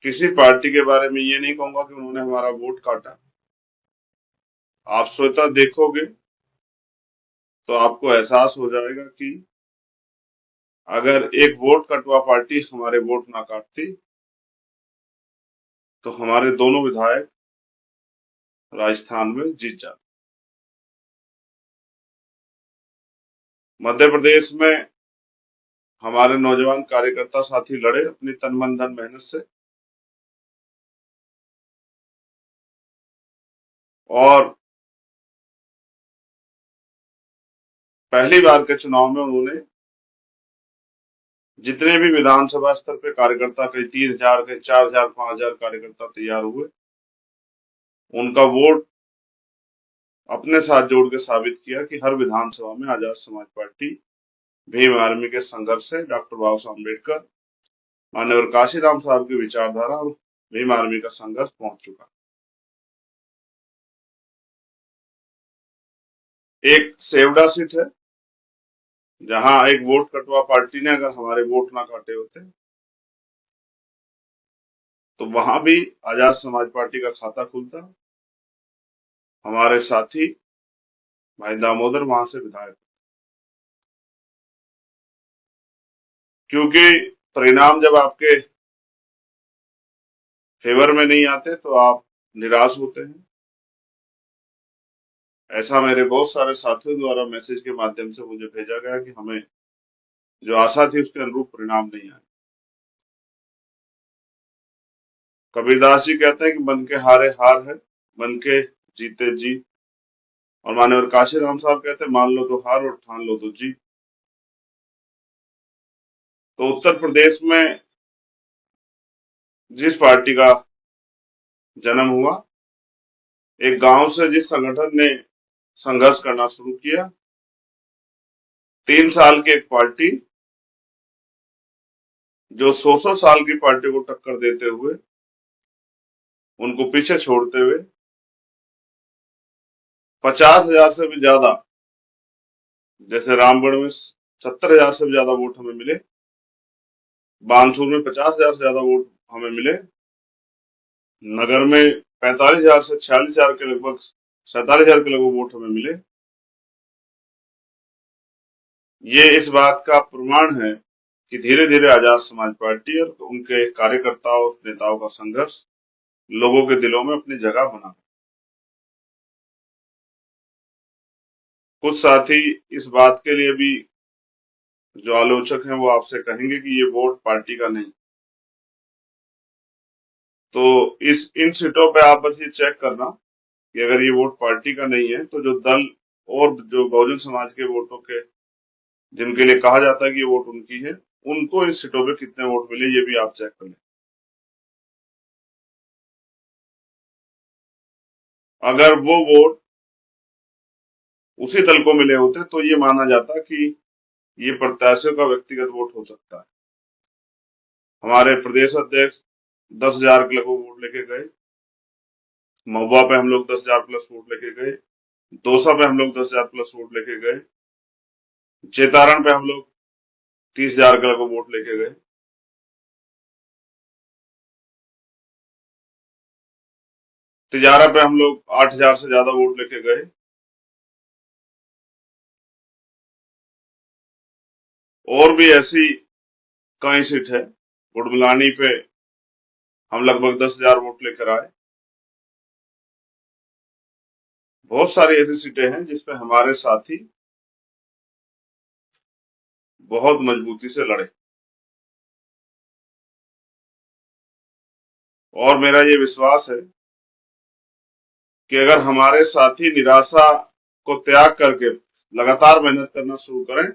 किसी पार्टी के बारे में ये नहीं कहूंगा कि उन्होंने हमारा वोट काटा। आप स्वतः देखोगे तो आपको एहसास हो जाएगा कि अगर एक वोट कटवा पार्टी हमारे वोट ना काटती तो हमारे दोनों विधायक राजस्थान में जीत जाते। मध्य प्रदेश में हमारे नौजवान कार्यकर्ता साथी लड़े अपनी तन मन धन मेहनत से, और पहली बार के चुनाव में उन्होंने जितने भी विधानसभा स्तर पे कार्यकर्ता, कई 3,000 कई 4,000 5,000 कार्यकर्ता तैयार हुए, उनका वोट अपने साथ जोड़ के साबित किया कि हर विधानसभा में आजाद समाज पार्टी, भीम आर्मी के संघर्ष से डॉक्टर बाबा साहब अम्बेडकर, माननीय काशीराम साहब की विचारधारा और भीम आर्मी का संघर्ष पहुंच चुका। एक सेवडा सीट है जहां एक वोट कटवा पार्टी ने अगर हमारे वोट ना काटे होते तो वहां भी आजाद समाज पार्टी का खाता खुलता। हमारे साथी भाई दामोदर वहां से विधायक, क्योंकि परिणाम जब आपके फेवर में नहीं आते तो आप निराश होते हैं। ऐसा मेरे बहुत सारे साथियों द्वारा मैसेज के माध्यम से मुझे भेजा गया कि हमें जो आशा थी उसके अनुरूप परिणाम नहीं आए। कबीरदास जी कहते हैं कि मन के हारे हार है, मन के जीते जीत। और माननीय काशीराम साहब कहते हैं मान लो तो हार और ठान लो तो जीत। तो उत्तर प्रदेश में जिस पार्टी का जन्म हुआ, एक गांव से जिस संगठन ने संघर्ष करना शुरू किया, 3 साल की एक पार्टी जो 100 साल की पार्टी को टक्कर देते हुए, उनको पीछे छोड़ते हुए 50,000 से भी ज्यादा, जैसे रामगढ़ में 70,000 से भी ज्यादा वोट हमें मिले, बानसूर में 50,000 से ज्यादा वोट हमें मिले, नगर में 45,000 से 46,000 के लगभग 47,000 के लगभग वोट हमें मिले। ये इस बात का प्रमाण है कि धीरे धीरे आजाद समाज पार्टी और उनके कार्यकर्ताओं नेताओं का संघर्ष लोगों के दिलों में अपनी जगह बना। कुछ साथी इस बात के लिए भी जो आलोचक हैं वो आपसे कहेंगे कि ये वोट पार्टी का नहीं। तो इस इन सीटों पे आप बस ये चेक करना कि अगर ये वोट पार्टी का नहीं है तो जो दल और जो बहुजन समाज के वोटों के, जिनके लिए कहा जाता है कि ये वोट उनकी है, उनको इस सीटों पे कितने वोट मिले ये भी आप चेक कर लें। अगर वो वोट उसी दल को मिले होते तो ये माना जाता कि ये प्रत्याशियों का व्यक्तिगत वोट हो सकता है। हमारे प्रदेश अध्यक्ष 10,000 के लगभग वोट लेके गए, महुआ पे हम लोग 10,000 प्लस वोट लेके गए, दौसा पे हम लोग 10,000 प्लस वोट लेके गए, चेतारण पे हम लोग 30,000 के लगभग वोट लेके गए, तिजारा पे हम लोग 8,000 से ज्यादा वोट लेके गए, और भी ऐसी कई सीट है। गुड़मिलानी पे हम लगभग 10,000 वोट लेकर आए। बहुत सारी ऐसी सीटें हैं जिसपे हमारे साथी बहुत मजबूती से लड़े, और मेरा ये विश्वास है कि अगर हमारे साथी निराशा को त्याग करके लगातार मेहनत करना शुरू करें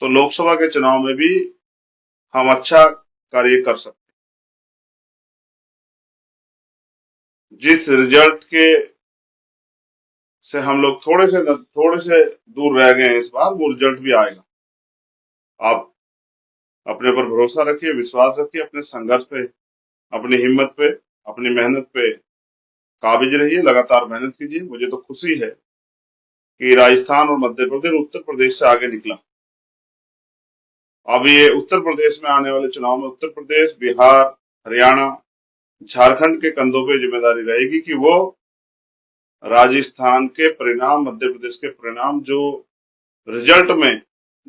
तो लोकसभा के चुनाव में भी हम अच्छा कार्य कर सकते हैं। जिस रिजल्ट के से हम लोग थोड़े से दूर रह गए हैं, इस बार वो रिजल्ट भी आएगा। आप अपने पर भरोसा रखिए, विश्वास रखिए, अपने संघर्ष पे, अपनी हिम्मत पे, अपनी मेहनत पे काबिज रहिए, लगातार मेहनत कीजिए। मुझे तो खुशी है कि राजस्थान और मध्य प्रदेश उत्तर प्रदेश से आगे निकला। अब ये उत्तर प्रदेश में आने वाले चुनाव में उत्तर प्रदेश, बिहार, हरियाणा, झारखंड के कंधों पे जिम्मेदारी रहेगी कि वो राजस्थान के परिणाम, मध्य प्रदेश के परिणाम जो रिजल्ट में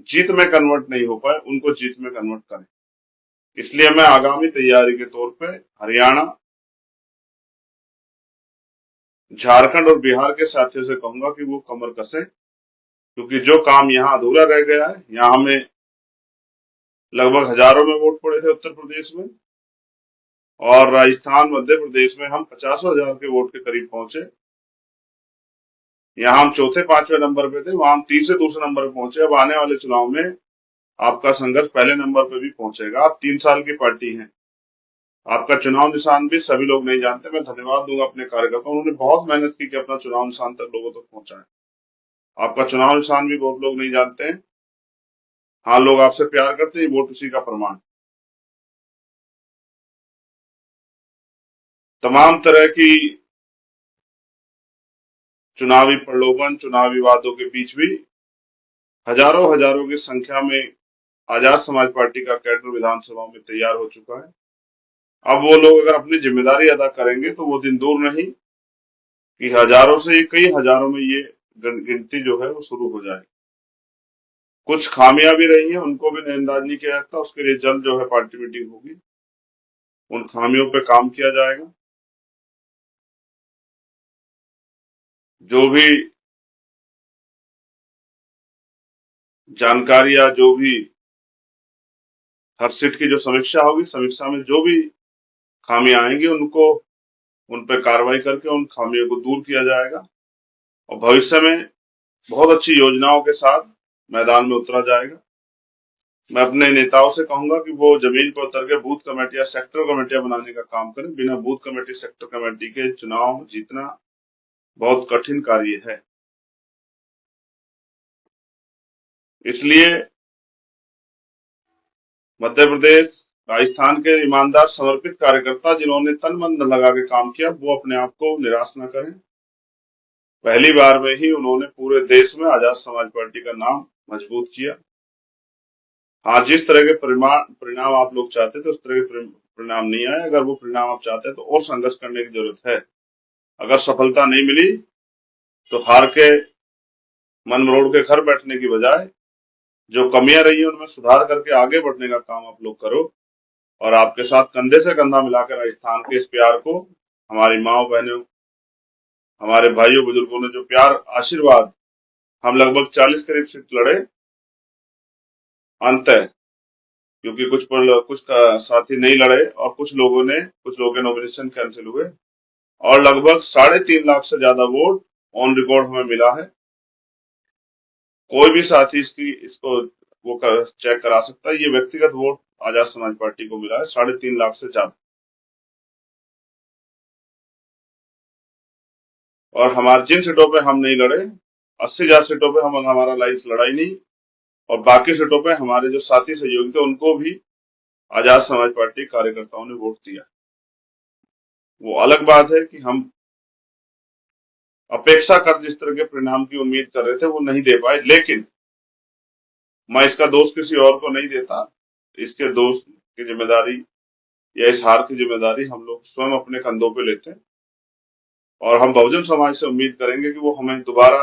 जीत में कन्वर्ट नहीं हो पाए, उनको जीत में कन्वर्ट करें। इसलिए मैं आगामी तैयारी के तौर पे हरियाणा, झारखंड और बिहार के साथियों से कहूंगा कि वो कमर कसे, क्योंकि जो काम यहाँ अधूरा रह गया है, यहाँ हमें लगभग हजारों में वोट पड़े थे उत्तर प्रदेश में, और राजस्थान, मध्य प्रदेश में हम 50,000 के वोट के करीब पहुंचे। यहाँ हम चौथे पांचवें नंबर पे थे, वहां हम तीसरे दूसरे नंबर पे पहुंचे। अब आने वाले चुनाव में आपका संघर्ष पहले नंबर पे भी पहुंचेगा। आप 3 साल की पार्टी हैं, आपका चुनाव निशान भी सभी लोग नहीं जानते। मैं धन्यवाद दूंगा अपने कार्यकर्ताओं, उन्होंने बहुत मेहनत की कि अपना चुनाव निशान तक लोगों तक पहुंचाए। आपका चुनाव निशान भी बहुत लोग नहीं जानते हैं। हाँ, लोग आपसे प्यार करते हैं, वोट उसी का प्रमाण। तमाम तरह की चुनावी प्रलोभन, चुनावी वादों के बीच भी हजारों हजारों की संख्या में आजाद समाज पार्टी का कैडर विधानसभा में तैयार हो चुका है। अब वो लोग अगर अपनी जिम्मेदारी अदा करेंगे तो वो दिन दूर नहीं कि हजारों से कई हजारों में ये गिनती जो है वो शुरू हो जाए। कुछ खामियां भी रही हैं, उनको भी नजरअंदाज नहीं किया जाता। उसके लिए जल्द जो है पार्टी मीटिंग होगी, उन खामियों पे काम किया जाएगा। जो भी जानकारी या जो भी हर सीट की जो समीक्षा होगी, समीक्षा में जो भी खामियां आएंगी उनको, उन पर कार्रवाई करके उन खामियों को दूर किया जाएगा, और भविष्य में बहुत अच्छी योजनाओं के साथ मैदान में उतरा जाएगा। मैं अपने नेताओं से कहूंगा कि वो जमीन पर उतर के बूथ कमेटियां, सेक्टर कमेटियां बनाने का काम करें। बिना बूथ कमेटी, सेक्टर कमेटी के चुनाव जीतना बहुत कठिन कार्य है। इसलिए मध्य प्रदेश, राजस्थान के ईमानदार समर्पित कार्यकर्ता जिन्होंने तन मन लगा के काम किया, वो अपने आप को निराश न करें। पहली बार में ही उन्होंने पूरे देश में आजाद समाज पार्टी का नाम मजबूत किया। हाँ, जिस तरह के परिणाम आप लोग चाहते थे उस तरह के परिणाम नहीं आए। अगर वो परिणाम आप चाहते हैं तो और संघर्ष करने की जरूरत है। अगर सफलता नहीं मिली तो हार के मन मरोड़ के घर बैठने की बजाय जो कमियां रही है उनमें सुधार करके आगे बढ़ने का काम आप लोग करो, और आपके साथ कंधे से कंधा मिलाकर राजस्थान के इस प्यार को, हमारी माओ बहनों, हमारे भाइयों बुजुर्गों ने जो प्यार, आशीर्वाद, हम लगभग 40 करीब सीट लड़े अंत है, क्योंकि कुछ साथी नहीं लड़े और कुछ लोगों के नॉमिनेशन कैंसिल हुए, और लगभग 3.5 लाख से ज्यादा वोट ऑन रिकॉर्ड हमें मिला है। कोई भी साथी इसको वो चेक करा सकता है। ये व्यक्तिगत वोट आजाद समाज पार्टी को मिला है 3.5 लाख से ज्यादा। और हमारे जिन सीटों पे हम नहीं लड़े, 80,000 सीटों पे हम हमारा लाइफ लड़ाई नहीं, और बाकी सीटों पे हमारे जो साथी सहयोगी थे उनको भी आजाद समाज पार्टी कार्यकर्ताओं ने वोट दिया। वो अलग बात है कि हम अपेक्षा कर जिस तरह के परिणाम की उम्मीद कर रहे थे वो नहीं दे पाए, लेकिन मैं इसका दोष किसी और को नहीं देता। इसके दोष की जिम्मेदारी या इस हार की जिम्मेदारी हम लोग स्वयं अपने कंधों पे लेते हैं, और हम बहुजन समाज से उम्मीद करेंगे कि वो हमें दोबारा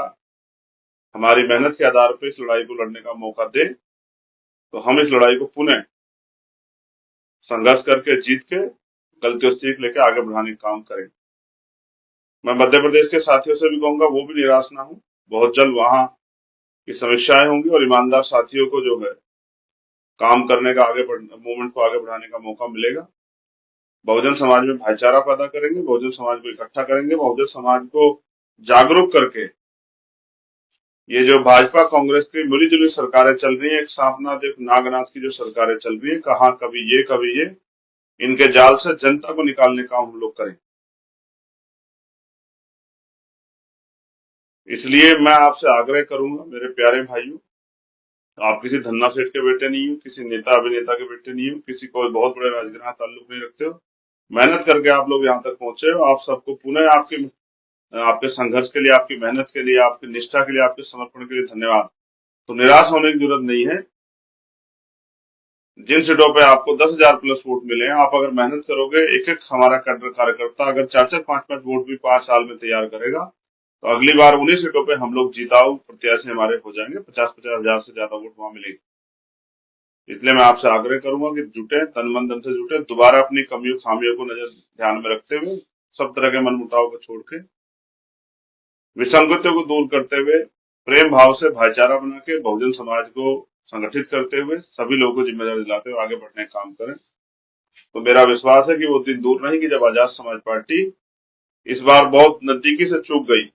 हमारी मेहनत के आधार पर इस लड़ाई को लड़ने का मौका दे, तो हम इस लड़ाई को पुनः संघर्ष करके जीत के गलतियों से सीख लेके आगे बढ़ाने का काम करें। मैं मध्य प्रदेश के साथियों से भी कहूंगा वो भी निराश ना हो। बहुत जल्द वहां की समीक्षाएं होंगी और ईमानदार साथियों को जो है काम करने का, मूवमेंट को आगे बढ़ाने का मौका मिलेगा। बहुजन समाज में भाईचारा पैदा करेंगे, बहुजन समाज को इकट्ठा करेंगे, बहुजन समाज को जागरूक करके ये जो भाजपा कांग्रेस की मिलीजुली सरकारें चल रही है, एक सांपनाथ एक नागनाथ की जो सरकारें चल रही है, कहा कभी ये, इनके जाल से जनता को निकालने का हम लोग करें। इसलिए मैं आपसे आग्रह करूंगा मेरे प्यारे भाइयों, आप किसी धन्ना सेठ के बेटे नहीं हो, किसी नेता अभिनेता के बेटे नहीं हो, किसी कोई बहुत बड़े राजनीतिक ताल्लुक नहीं रखते हो। मेहनत करके आप लोग यहाँ तक पहुंचे हो। आप सबको पुनः आपके संघर्ष के लिए, आपकी मेहनत के लिए, आपकी निष्ठा के लिए, आपके समर्पण के लिए धन्यवाद। तो निराश होने की जरूरत नहीं है। जिन सीटों पे आपको 10,000 प्लस वोट मिले हैं, आप अगर मेहनत करोगे, एक एक हमारा कैडर कार्यकर्ता अगर 4-4 5-5 वोट भी 5 साल में तैयार करेगा, तो अगली बार उन्हीं सीटों पे हम लोग जीताऊ प्रत्याशी हमारे हो जाएंगे। 50-50 हजार से ज्यादा वोट वहां मिलेगी। इसलिए मैं आपसे आग्रह करूंगा कि जुटे, तन मन धन से जुटे, दोबारा अपनी कमियों खामियों को नजर ध्यान में रखते हुए, सब तरह के मनमुटाव को छोड़ के, विसंगतियों को दूर करते हुए, प्रेम भाव से भाईचारा बना के बहुजन समाज को संगठित करते हुए, सभी लोगों को जिम्मेदारी दिलाते हुए आगे बढ़ने का काम करें। तो मेरा विश्वास है कि वो दिन दूर नहीं कि जब आजाद समाज पार्टी इस बार बहुत नजदीकी से चूक गई,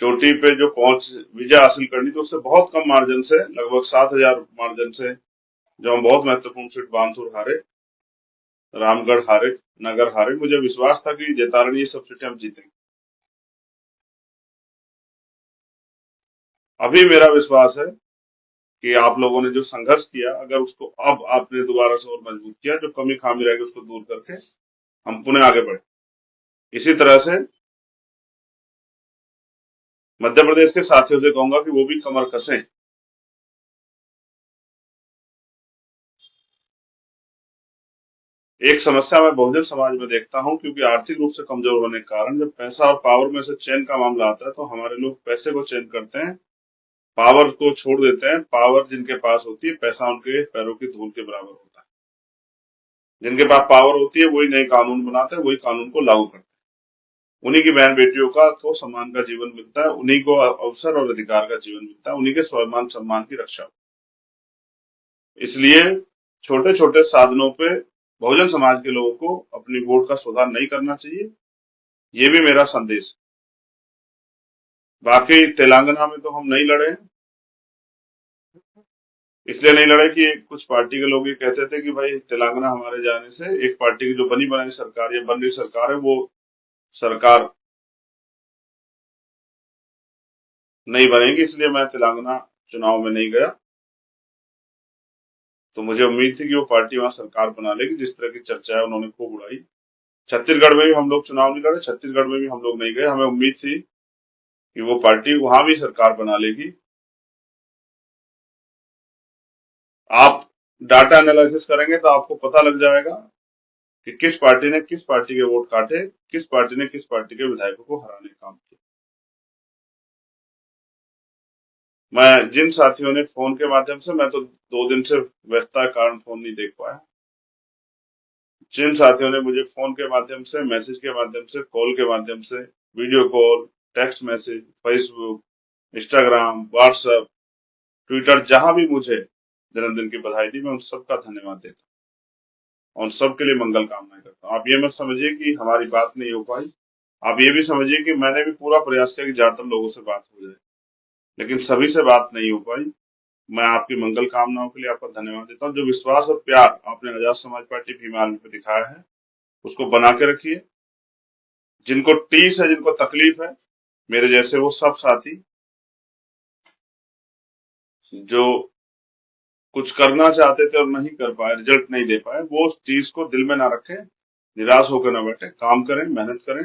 चोटी पे जो पहुंच विजय हासिल करनी थी उससे बहुत कम मार्जिन से, लगभग 7,000 मार्जिन से, जो हम बहुत महत्वपूर्ण सीट बानसूर हारे, रामगढ़ हारे, नगर हारे, मुझे विश्वास था कि जैतारणी ये सब सीटें हम जीतेंगे। अभी मेरा विश्वास है कि आप लोगों ने जो संघर्ष किया, अगर उसको अब आपने दोबारा से और मजबूत किया, जो कमी खामी रहेगी उसको दूर करके हम पुनः आगे बढ़े। इसी तरह से मध्य प्रदेश के साथियों से कहूंगा कि वो भी कमर कसें। एक समस्या मैं बहुजन समाज में देखता हूं, क्योंकि आर्थिक रूप से कमजोर होने के कारण जब पैसा और पावर में से चयन का मामला आता है, तो हमारे लोग पैसे को चयन करते हैं, पावर को छोड़ देते हैं। पावर जिनके पास होती है, पैसा उनके पैरों की धूल के बराबर होता है। जिनके पास पावर होती है वही नए कानून बनाते हैं, वही कानून को लागू करते हैं। उन्हीं की बहन बेटियों का को सम्मान का जीवन मिलता है, उन्हीं को अवसर और अधिकार का जीवन मिलता है, उन्हीं के स्वाभिमान सम्मान की रक्षा होती है। इसलिए छोटे छोटे साधनों पे बहुजन समाज के लोगों को अपनी वोट का सुधार नहीं करना चाहिए, ये भी मेरा संदेश है। बाकी तेलंगाना में तो हम नहीं लड़े, इसलिए नहीं लड़े कि कुछ पार्टी के लोग ये कहते थे कि भाई तेलंगाना हमारे जाने से एक पार्टी की जो बनी बनाई सरकार या बन रही सरकार है, वो सरकार नहीं बनेगी, इसलिए मैं तेलंगाना चुनाव में नहीं गया। तो मुझे उम्मीद थी कि वो पार्टी वहां सरकार बना लेगी, जिस तरह की चर्चा है उन्होंने खूब उड़ाई। छत्तीसगढ़ में भी हम लोग चुनाव नहीं लड़े, छत्तीसगढ़ में भी हम लोग नहीं गए। हमें उम्मीद थी कि वो पार्टी वहां भी सरकार बना लेगी। आप डाटा एनालिसिस करेंगे तो आपको पता लग जाएगा कि किस पार्टी ने किस पार्टी के वोट काटे, किस पार्टी ने किस पार्टी के विधायकों को हराने का काम किया। मैं जिन साथियों ने फोन के माध्यम से, मैं तो 2 दिन से व्यस्तता के कारण फोन नहीं देख पाया, जिन साथियों ने मुझे फोन के माध्यम से, मैसेज के माध्यम से, कॉल के माध्यम से, video call, text message, Facebook, Instagram, WhatsApp, Twitter, जहां भी मुझे जन्मदिन की बधाई दी, मैं उन सबका धन्यवाद देता हूं और सबके लिए मंगल कामनाएं करता हूं। आप ये मत समझिए कि हमारी बात नहीं हो पाई, आप ये भी समझिए कि मैंने भी पूरा प्रयास किया कि ज्यादातर लोगों से बात हो जाए, लेकिन सभी से बात नहीं हो पाई। मैं आपकी मंगल कामनाओं के लिए आपका धन्यवाद देता हूँ। जो विश्वास और प्यार आपने आजाद समाज पार्टी भीम आर्मी पे दिखाया है, उसको बना के रखिए। जिनको टीस है, जिनको तकलीफ है, मेरे जैसे वो सब साथी जो कुछ करना चाहते थे और नहीं कर पाए, रिजल्ट नहीं दे पाए, वो उस चीज को दिल में ना रखें, निराश होकर ना बैठे, काम करें, मेहनत करें,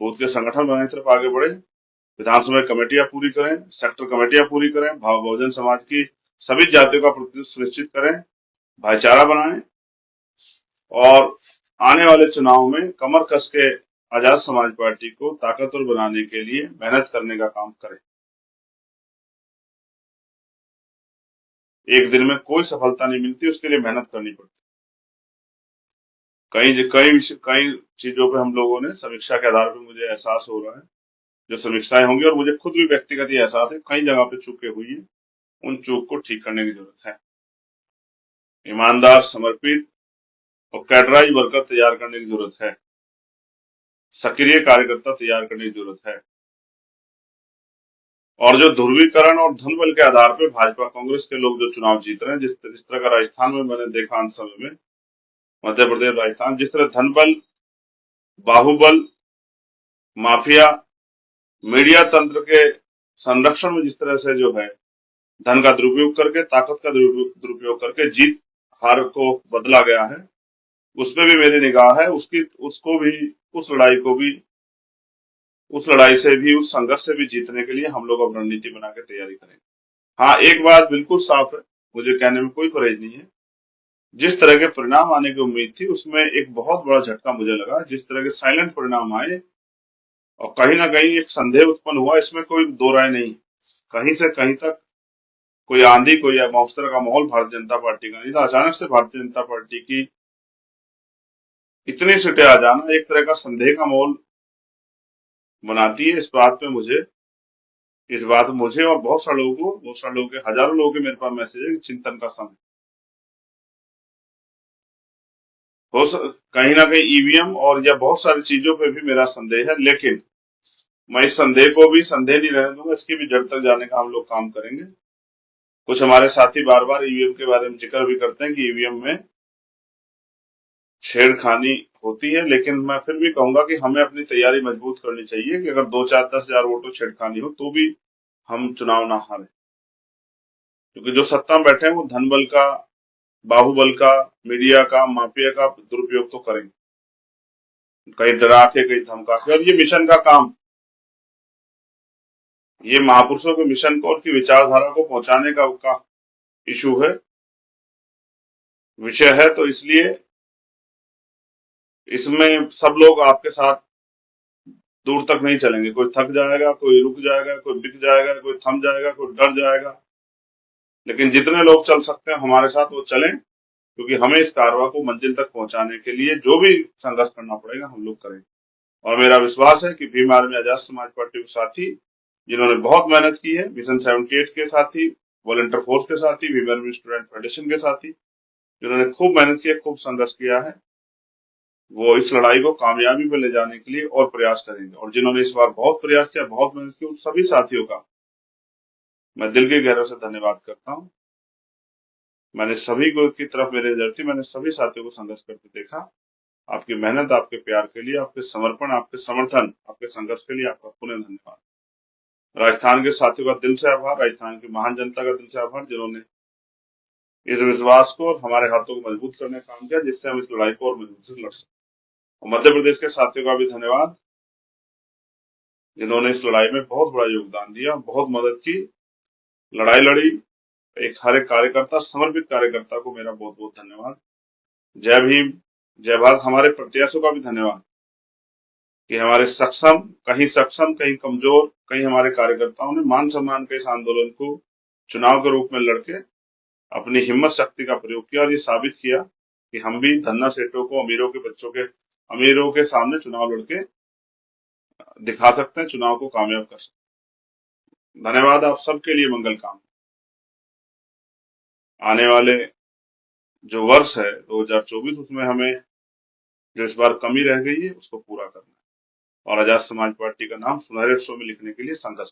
बूथ के संगठन बनाने की तरफ आगे बढ़े, विधानसभा कमेटियां पूरी करें, सेक्टर कमेटियां पूरी करें, बहुजन समाज की सभी जातियों का प्रतिनिधित्व सुनिश्चित करें, भाईचारा बनाएं और आने वाले चुनाव में कमर कस के आजाद समाज पार्टी को ताकतवर बनाने के लिए मेहनत करने का काम करें। एक दिन में कोई सफलता नहीं मिलती, उसके लिए मेहनत करनी पड़ती। कई कई कई चीजों पे हम लोगों ने समीक्षा के आधार पर, मुझे एहसास हो रहा है, जो समीक्षाएं होंगी, और मुझे खुद भी व्यक्तिगत ये एहसास है, कई जगह पे चूकें हुई है, उन चूक को ठीक करने की जरूरत है। ईमानदार, समर्पित और कैडराइज वर्कर तैयार करने की जरूरत है, सक्रिय कार्यकर्ता तैयार करने की जरूरत है। और जो ध्रुवीकरण और धन बल के आधार पर भाजपा कांग्रेस के लोग जो चुनाव जीत रहे हैं, जिस तरह का राजस्थान में मैंने देखा अंत समय में, मध्य प्रदेश, राजस्थान, जिस तरह धन बल, बाहुबल, माफिया, मीडिया तंत्र के संरक्षण में जिस तरह से जो है धन का दुरुपयोग करके, ताकत का दुरुपयोग करके जीत हार को बदला गया है, उसमें भी मेरी निगाह है। उसको भी, उस लड़ाई को भी, उस लड़ाई से भी, उस संघर्ष से भी जीतने के लिए हम लोग अब रणनीति बना के तैयारी करेंगे। हाँ, एक बात बिल्कुल साफ है, मुझे कहने में कोई परहेज नहीं है। जिस तरह के परिणाम आने की उम्मीद थी उसमें एक बहुत बड़ा झटका मुझे लगा। जिस तरह के साइलेंट परिणाम आए और कहीं ना कहीं एक संदेह उत्पन्न हुआ, इसमें कोई दो राय नहीं। कहीं से कहीं तक कोई आंधी, कोई मौसम का माहौल भारतीय जनता पार्टी का नहीं था। अचानक से भारतीय जनता पार्टी की इतनी सीटें आ जाना एक तरह का संदेह का माहौल बनाती है। इस बात मुझे और बहुत सारे लोगों के, हजारों लोगों के मेरे पास मैसेज है कि चिंतन का समय कहीं ना कहीं ईवीएम और या बहुत सारी चीजों पे भी मेरा संदेह है। लेकिन मैं इस संदेह को भी संदेह नहीं रहने दूंगा, इसकी भी जड़ तक जाने का हम लोग काम करेंगे। कुछ हमारे साथी बार बार ईवीएम के बारे में जिक्र भी करते हैं कि ईवीएम में छेड़खानी होती है, लेकिन मैं फिर भी कहूंगा कि हमें अपनी तैयारी मजबूत करनी चाहिए कि अगर 2, 4, 10 हजार वोटों छेड़खानी हो तो भी हम चुनाव ना हारें। क्योंकि जो सत्ता में बैठे हैं वो धन बल का, बाहुबल का, मीडिया का, माफिया का दुरुपयोग तो करेंगे, कहीं डरा के, कहीं धमका के। और ये मिशन का काम, ये महापुरुषों के मिशन को, उनकी विचारधारा को पहुंचाने का इशू है, विषय है। तो इसलिए इसमें सब लोग आपके साथ दूर तक नहीं चलेंगे। कोई थक जाएगा, कोई रुक जाएगा, कोई बिक जाएगा, कोई थम जाएगा, कोई डर जाएगा। लेकिन जितने लोग चल सकते हैं हमारे साथ वो चलें, क्योंकि हमें इस कारवा को मंजिल तक पहुंचाने के लिए जो भी संघर्ष करना पड़ेगा हम लोग करेंगे। और मेरा विश्वास है कि भीम आर्मी आजाद समाज पार्टी के साथी जिन्होंने बहुत मेहनत की है, मिशन 78 के साथी, वॉलंटियर फोर्स के साथी, भीम आर्मी स्टूडेंट फेडरेशन के साथी, जिन्होंने खूब मेहनत की है, खूब संघर्ष किया है, वो इस लड़ाई को कामयाबी पे ले जाने के लिए और प्रयास करेंगे। और जिन्होंने इस बार बहुत प्रयास किया, बहुत मेहनत की, उन सभी साथियों का मैं दिल के गहरे से धन्यवाद करता हूँ। मैंने सभी को की तरफ मेरे नजर थी, मैंने सभी साथियों को संघर्ष करते देखा। आपकी मेहनत, आपके प्यार के लिए, आपके समर्पण, आपके समर्थन, आपके संघर्ष के लिए आपका पुनः धन्यवाद। राजस्थान के साथियों का दिल से आभार, राजस्थान की महान जनता का दिल से आभार, जिन्होंने इस विश्वास को और हमारे हाथों को मजबूत करने का काम किया, जिससे हम इस लड़ाई को और मजबूत से लड़ सकें। और मध्य प्रदेश के साथियों का भी धन्यवाद, जिन्होंने इस लड़ाई में बहुत बड़ा योगदान दिया, बहुत मदद की, लड़ाई लड़ी। एक हर एक कार्यकर्ता, समर्पित कार्यकर्ता को मेरा बहुत बहुत धन्यवाद। जय भीम, जय भारत। हमारे प्रत्याशियों का भी धन्यवाद कि हमारे सक्षम, कहीं कमजोर, कहीं हमारे कार्यकर्ताओं ने मान सम्मान के इस आंदोलन को चुनाव के रूप में लड़के अपनी हिम्मत शक्ति का प्रयोग किया और ये साबित किया कि हम भी धन्ना सेठों को, अमीरों के सामने चुनाव लड़के दिखा सकते हैं, चुनाव को कामयाब कर सकते हैं। धन्यवाद। आप सबके लिए मंगल काम। आने वाले जो वर्ष है 2024, उसमें हमें जो इस बार कमी रह गई है उसको पूरा करना है और आजाद समाज पार्टी का नाम सुनहरे अक्षरों में लिखने के लिए संघर्ष